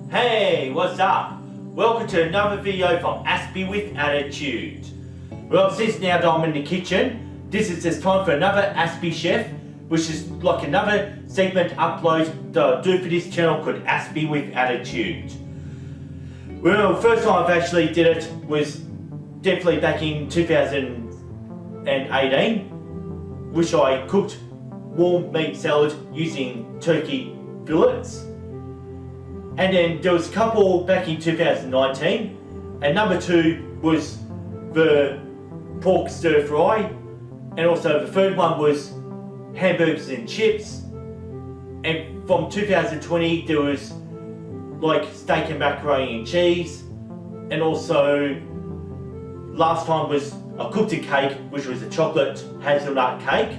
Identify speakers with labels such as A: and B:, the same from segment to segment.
A: Hey, what's up? Welcome to another video from Aspie with Attitude. Well, since now that I'm in the kitchen, this is just time for another Aspie Chef, which is like another segment upload that I do for this channel called Aspie with Attitude. Well, first time I've actually did it was definitely back in 2018, which I cooked warm meat salad using turkey fillets. And then there was a couple back in 2019, and number 2 was the pork stir fry, and also the third one was hamburgers and chips. And from 2020 there was like steak and macaroni and cheese, and also last time was I cooked a cake, which was a chocolate hazelnut cake.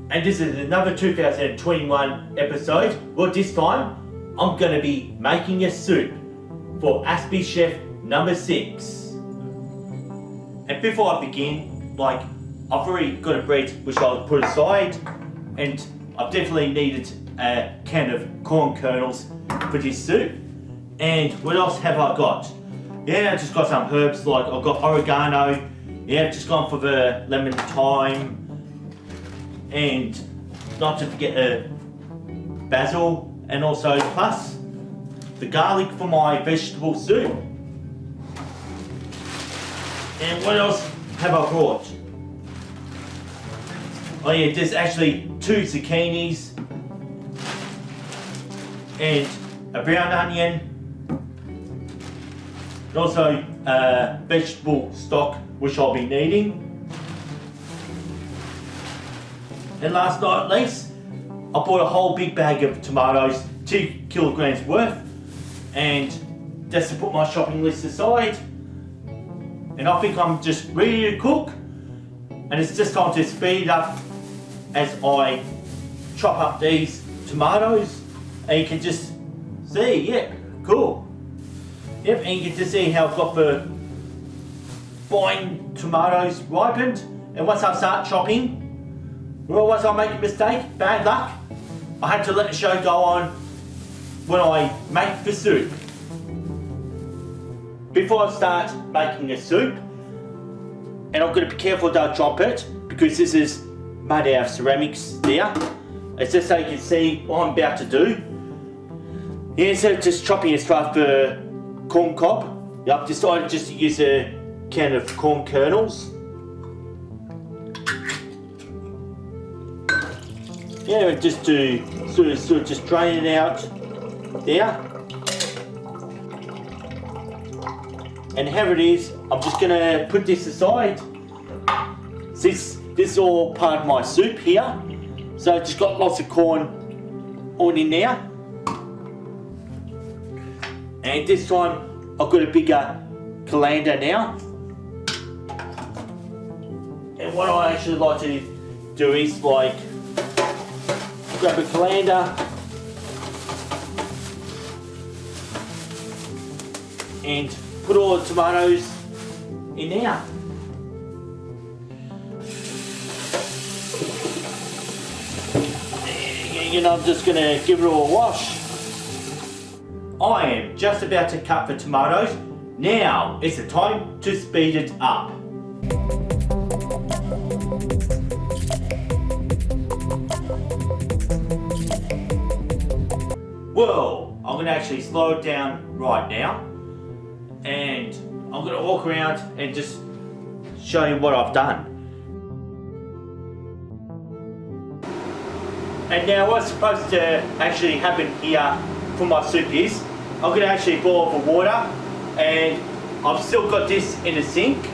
A: And this is another 2021 episode. Well, this time I'm going to be making a soup for Aspie Chef number 6. And before I begin, like, I've already got a bread which I'll put aside, and I've definitely needed a can of corn kernels for this soup. And what else have I got? Yeah, I just got some herbs, like I've got oregano, yeah, just gone for the lemon thyme, and not to forget basil, and also plus the garlic for my vegetable soup. And what else have I brought? Oh yeah, there's actually 2 zucchinis and a brown onion, and also vegetable stock which I'll be needing. And last but not least, I bought a whole big bag of tomatoes, 2 kilograms worth, and just to put my shopping list aside. And I think I'm just ready to cook, and it's just time to speed it up as I chop up these tomatoes. And you can just see, yeah, cool. Yep, and you can just see how I've got the fine tomatoes ripened. And once I start chopping, well, once I make a mistake, bad luck, I had to let the show go on when I make the soup. Before I start making the soup, and I'm going to be careful don't drop it, because this is made out of ceramics there. It's just so you can see what I'm about to do. Yeah, instead of just chopping as far as the corn cob, I've decided just to use a can of corn kernels. Yeah, just to sort of just drain it out there. And here it is. I'm just gonna put this aside. This is all part of my soup here. So it's just got lots of corn on in there. And this time I've got a bigger colander now. And what I actually like to do is like grab a colander and put all the tomatoes in there. And I'm just going to give it all a wash. I am just about to cut the tomatoes. Now is the time to speed it up. Well, I'm going to actually slow it down right now, and I'm going to walk around and just show you what I've done. And now what's supposed to actually happen here for my soup is, I'm going to actually boil the water, and I've still got this in the sink,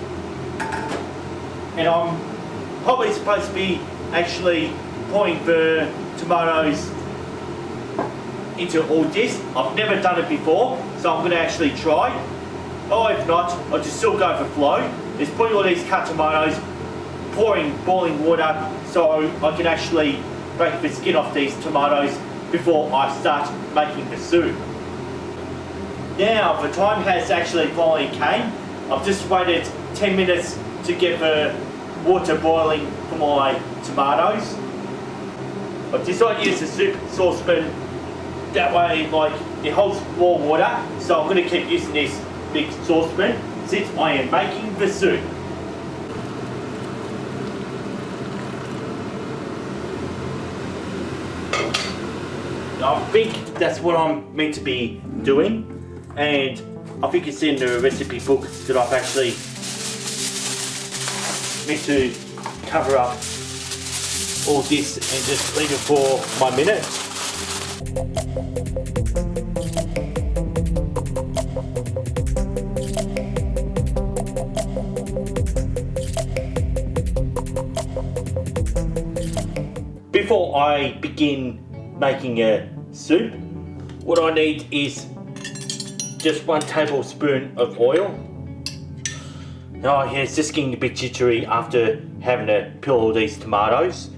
A: and I'm probably supposed to be actually pouring the tomatoes into all this. I've never done it before, so I'm going to actually try. or if not, I'll just still go for flow, is putting all these cut tomatoes, pouring boiling water so I can actually break the skin off these tomatoes before I start making the soup. Now the time has actually finally came. I've just waited 10 minutes to get the water boiling for my tomatoes. I've decided to use the soup saucepan, that way like it holds more water, so I'm going to keep using this big saucepan since I am making the soup. I think that's what I'm meant to be doing, and I think it's in the recipe book that I've actually meant to cover up all this and just leave it for 1 minute. Before I begin making a soup, what I need is just 1 tablespoon of oil. Oh yeah, it's just getting a bit jittery after having to peel all these tomatoes.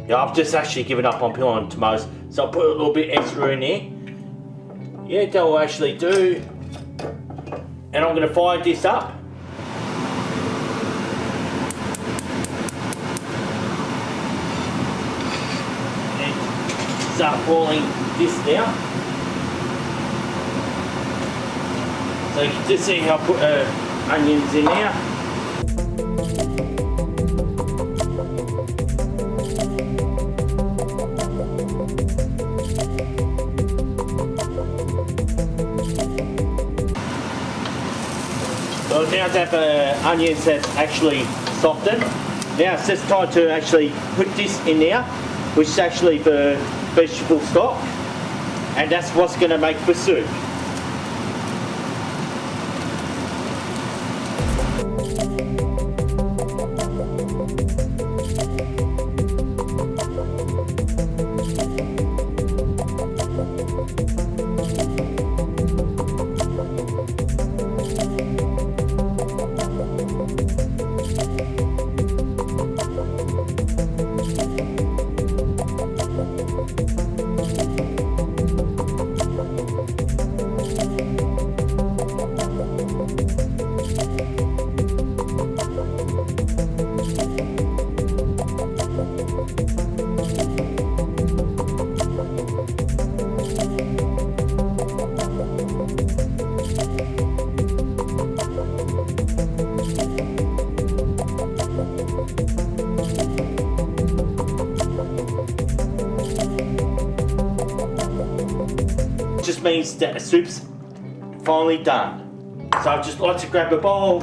A: Yeah, I've just actually given up on peeling tomatoes, so I'll put a little bit extra in there. Yeah, that will actually do. And I'm going to fire this up. And start boiling this now. So you can just see how I put onions in there. So now that the onions have actually softened, now it's just time to actually put this in there, which is actually the vegetable stock, and that's what's going to make the soup. Just means that the soup's finally done. So I just like to grab a bowl,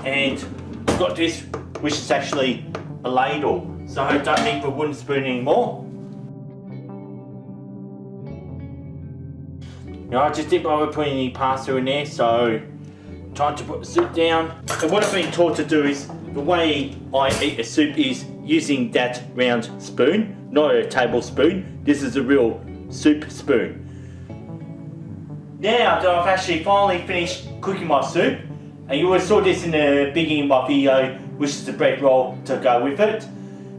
A: and I've got this, which is actually a ladle, so I don't need the wooden spoon anymore. Now I just didn't bother putting any pasta in there, so time to put the soup down. And what I've been taught to do is, the way I eat a soup is using that round spoon, not a tablespoon. This is a real soup spoon. Now that I've actually finally finished cooking my soup, and you always saw this in the beginning of my video, which is the bread roll to go with it,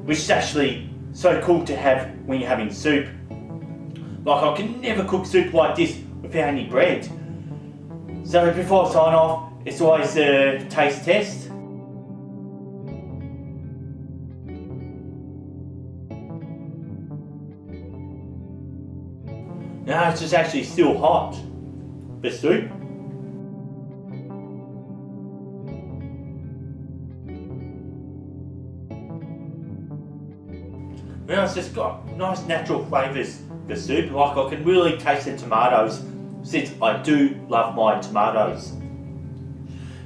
A: which is actually so cool to have when you're having soup. Like, I can never cook soup like this without any bread. So before I sign off, it's always a taste test. Now it's just actually still hot, the soup. Now it's just got nice natural flavours, the soup. Like, I can really taste the tomatoes, since I do love my tomatoes.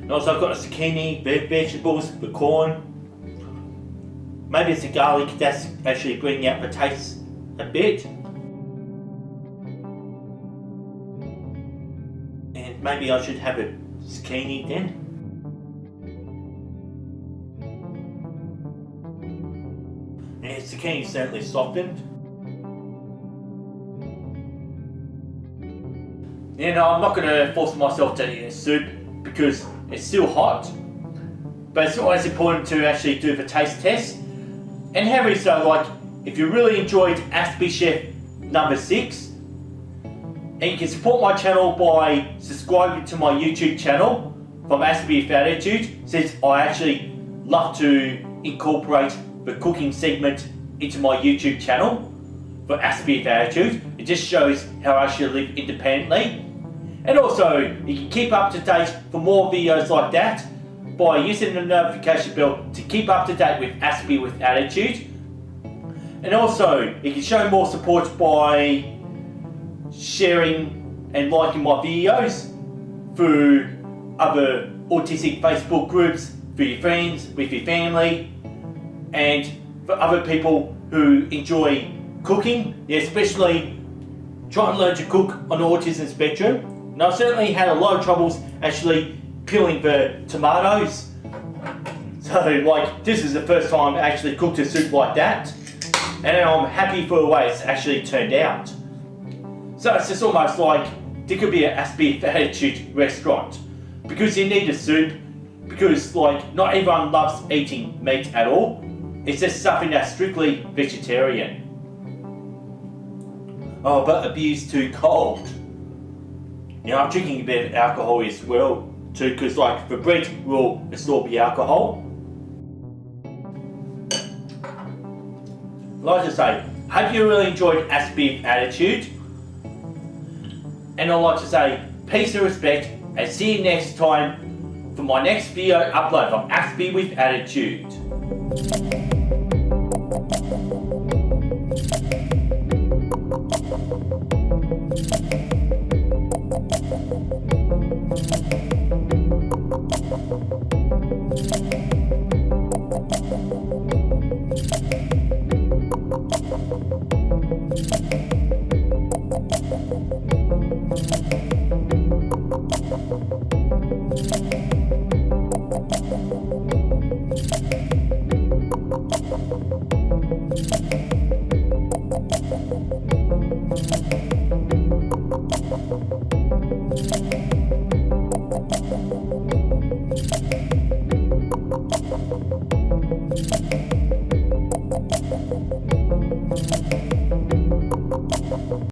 A: And also I've got the zucchini, the vegetables, the corn. Maybe it's the garlic that's actually bringing out the taste a bit. And maybe I should have a zucchini then. And the zucchini certainly softened. You know, I'm not going to force myself to eat a soup because it's still hot. But it's always important to actually do the taste test. And how is so, like, if you really enjoyed Aspie Chef number 6, and you can support my channel by subscribing to my YouTube channel from Aspie with Attitude, since I actually love to incorporate the cooking segment into my YouTube channel for Aspie with Attitude. It just shows how I actually live independently. And also, you can keep up to date for more videos like that by using the notification bell to keep up to date with Aspie with Attitude. And also, you can show more support by sharing and liking my videos through other autistic Facebook groups, for your friends, with your family, and for other people who enjoy cooking, especially trying to learn to cook on the autism spectrum. And I've certainly had a lot of troubles actually peeling the tomatoes. So like, this is the first time I actually cooked a soup like that. And I'm happy for the way it's actually turned out. So it's just almost like there could be an Aspie with Attitude restaurant. Because you need a soup, because like not everyone loves eating meat at all. It's just something that's strictly vegetarian. Oh, but the beer's too cold. You know, I'm drinking a bit of alcohol as well too, because like the bread will absorb the alcohol. Like I say, hope you really enjoyed Aspie with Attitude. And I'd like to say peace and respect, and see you next time for my next video upload from Aspie with Attitude.